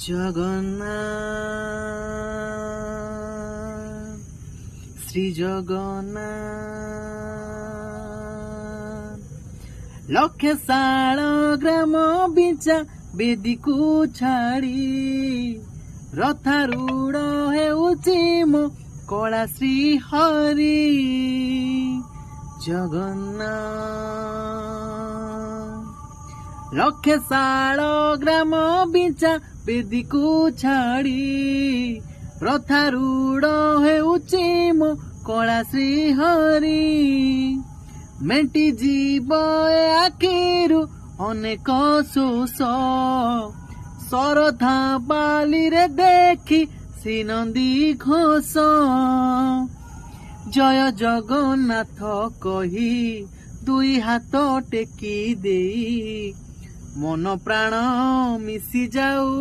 ଜଗନ୍ନାଥ ଶ୍ରୀ ଜଗନ୍ନାଥ ଲକ୍ଷେ ଶାଳ ଗ୍ରାମ ବିଞ୍ଚା ବେଦୀକୁ ଛାଡ଼ି ରଥାରୂଢ଼ ହେଉଛି ମୋ କଳା ଶ୍ରୀ ହରି ଜଗନ୍ନାଥ ଲକ୍ଷେ ଶାଳ ଗ୍ରାମ ବିଞ୍ଚା ବେଦୀକୁ ଛାଡ଼ି ରଥାରୂଢ଼ ହେଉଛି ମୋ କଳା ଶ୍ରୀ ହରି ମେଣ୍ଟି ଯିବ ଏ ଆଖିରୁ ଅନେକ ଶୋଷ ଶରଧା ବାଲିରେ ଦେଖି ଶ୍ରୀନନ୍ଦୀ ଘୋଷ ଜୟ ଜଗନ୍ନାଥ କହି ଦୁଇ ହାତ ଟେକି ଦେଇ ମନ ପ୍ରାଣ ମିଶି ଯାଉ।